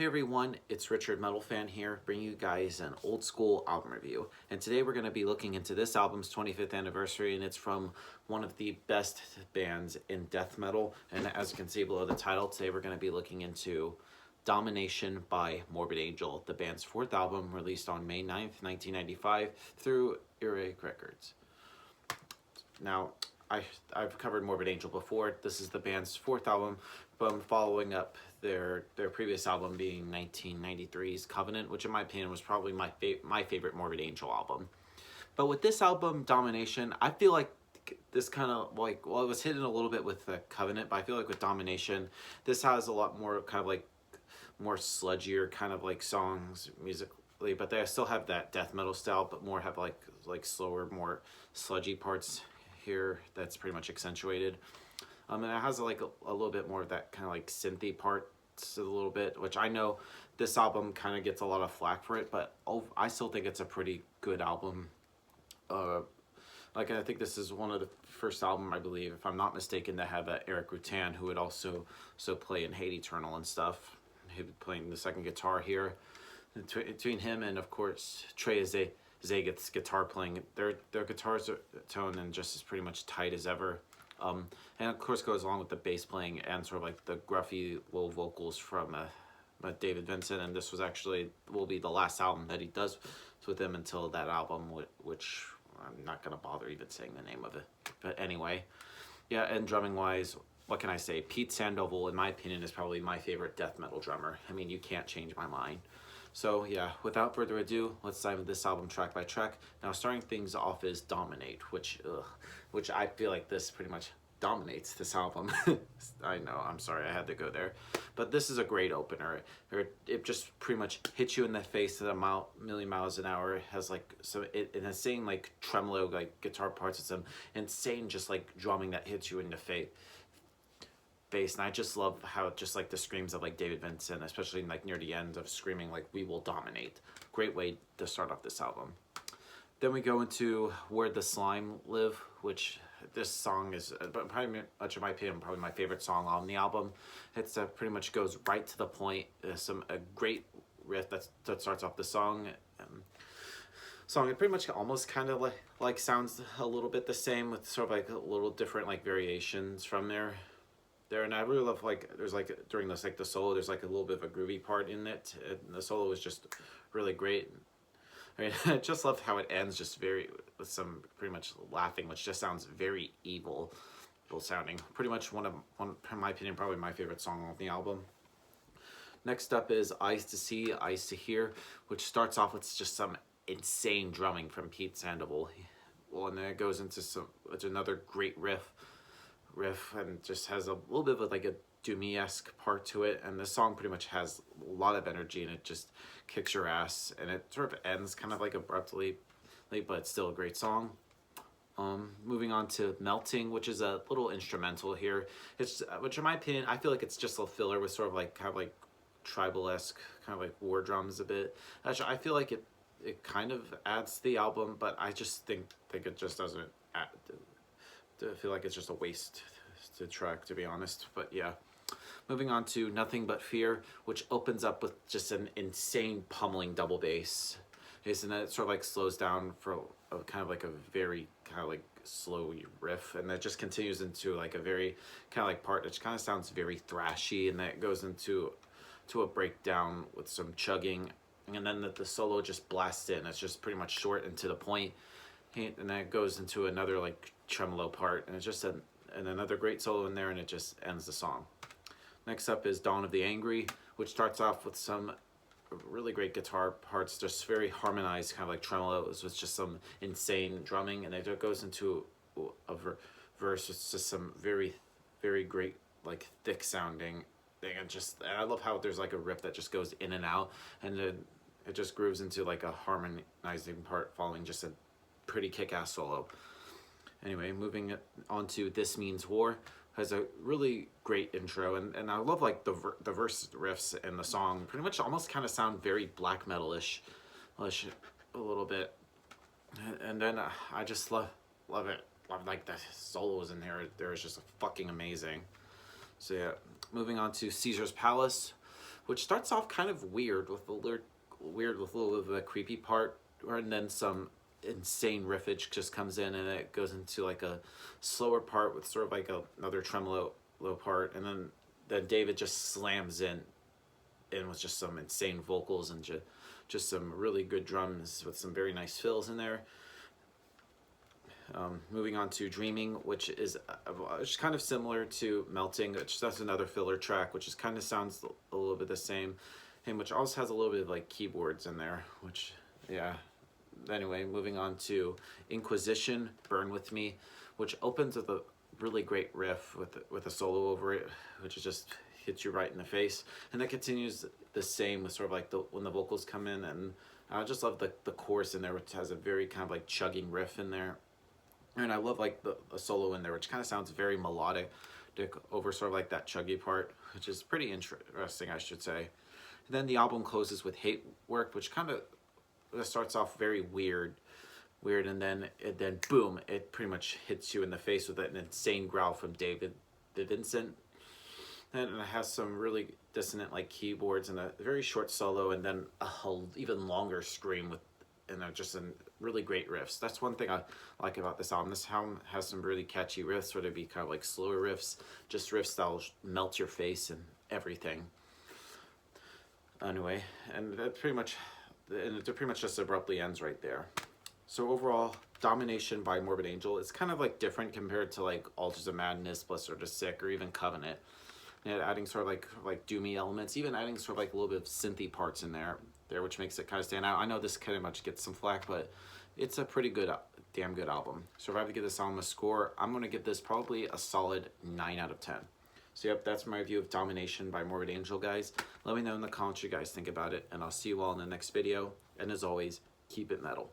Hey everyone, it's Richard Metal Fan here, bringing you guys an old school album review. And today we're going to be looking into this album's 25th anniversary, and it's from one of the best bands in death metal. And as you can see below the title, today we're going to be looking into Domination by Morbid Angel, the band's fourth album released on May 9th, 1995 through Earache Records. Now, I've covered Morbid Angel before. This is the band's fourth album, but following up their previous album being 1993's Covenant, which in my opinion was probably my favorite Morbid Angel album. But with this album, Domination, I feel like this kind of like, well, it was hidden a little bit with the Covenant, but I feel like with Domination, this has a lot more kind of like more sludgier kind of like songs musically, but they still have that death metal style, but more have like slower, more sludgy parts here that's pretty much accentuated. And it has like a little bit more of that kind of like synthy parts a little bit, which I know this album kind of gets a lot of flack for it, but I still think it's a pretty good album. Like I think this is one of the first album, I believe, if I'm not mistaken, to have Eric Rutan, who would also play in Hate Eternal and stuff. He'd be playing the second guitar here. Between him and of course Trey Zageth's guitar playing, their guitars are toned and just as pretty much tight as ever. And of course goes along with the bass playing and sort of like the gruffy low vocals from David Vincent. And this will be the last album that he does with him until that album, which I'm not gonna bother even saying the name of it. But anyway, yeah. And drumming wise, what can I say? Pete Sandoval, in my opinion, is probably my favorite death metal drummer. I mean, you can't change my mind. So yeah, without further ado, let's dive into this album track by track. Now, starting things off is Dominate, which I feel like this pretty much dominates this album. I know, I'm sorry, I had to go there. But this is a great opener. It just pretty much hits you in the face at a million miles an hour. It has like an insane like tremolo like guitar parts. It's some insane just like drumming that hits you in the face. And I just love how just like the screams of like David Vincent, especially like near the end of screaming like "We will dominate." Great way to start off this album. Then we go into Where the Slime Live, which this song is probably much in my opinion probably my favorite song on the album. It's pretty much goes right to the point. A great riff that starts off the song. It pretty much almost kind of like sounds a little bit the same with sort of like a little different like variations from there. And I really love like there's like during this like the solo there's like a little bit of a groovy part in it, and the solo is just really great. I mean, I just love how it ends just with some pretty much laughing, which just sounds very evil sounding. Pretty much one in my opinion probably my favorite song on the album. Next up is Eyes to See, Eyes to Hear, which starts off with just some insane drumming from Pete Sandoval. Well, and then it goes into it's another great riff and just has a little bit of like a doomy-esque part to it, and this song pretty much has a lot of energy and it just kicks your ass, and it sort of ends kind of like abruptly, but it's still a great song. Moving on to Melting, which is a little instrumental here, which in my opinion I feel like it's just a filler with sort of like kind of like tribal-esque kind of like war drums a bit. Actually, I feel like it kind of adds to the album, but I just think it just doesn't add. I feel like it's just a waste to track, to be honest. But yeah, moving on to Nothing But Fear, which opens up with just an insane pummeling double bass. And then it sort of like slows down for a kind of like a very kind of like slow riff, and that just continues into like a very kind of like part that kind of sounds very thrashy, and then it goes into a breakdown with some chugging, and then the solo just blasts in. It's just pretty much short and to the point. And then it goes into another like tremolo part, and it's just and another great solo in there, and it just ends the song. Next up is Dawn of the Angry, which starts off with some really great guitar parts, just very harmonized kind of like tremolos with just some insane drumming, and it goes into a verse with just some very, very great like thick sounding thing, and I love how there's like a riff that just goes in and out, and then it just grooves into like a harmonizing part following just a pretty kick-ass solo. Anyway, moving on to This Means War, has a really great intro, and I love like the verse riffs in the song pretty much almost kind of sound very black metal-ish a little bit, and then I just love it. Love like the solos in there is just fucking amazing. So yeah, moving on to Caesar's Palace, which starts off kind of weird with a little bit of a creepy part, and then some insane riffage just comes in, and it goes into like a slower part with sort of like another tremolo low part, and then David just slams in with just some insane vocals and just some really good drums with some very nice fills in there. Moving on to Dreaming, which is kind of similar to Melting, which that's another filler track, which is kind of sounds a little bit the same, and which also has a little bit of like keyboards in there, which, yeah. Anyway, moving on to Inquisition, Burn With Me, which opens with a really great riff with a solo over it, which is just hits you right in the face, and that continues the same with sort of like when the vocals come in, and I just love the chorus in there, which has a very kind of like chugging riff in there. And I love like a solo in there, which kind of sounds very melodic over sort of like that chuggy part, which is pretty interesting, I should say. And then the album closes with Hate Work, which kind of starts off very weird, and then boom, it pretty much hits you in the face with an insane growl from David Vincent. And it has some really dissonant like keyboards and a very short solo, and then a even longer scream with, and just some really great riffs. That's one thing I like about this album. This album has some really catchy riffs, where they be kind of like slower riffs, just riffs that'll melt your face and everything. Anyway, and it pretty much just abruptly ends right there. So overall, Domination by Morbid Angel is kind of like different compared to like Altars of Madness, Blister to Sick, or even Covenant. And adding sort of like doomy elements, even adding sort of like a little bit of synthy parts in there, which makes it kind of stand out. I know this kind of much gets some flack, but it's a pretty good, damn good album. So if I have to give this album a score, I'm going to give this probably a solid 9 out of 10. So yep, that's my review of Domination by Morbid Angel, guys. Let me know in the comments what you guys think about it, and I'll see you all in the next video. And as always, keep it metal.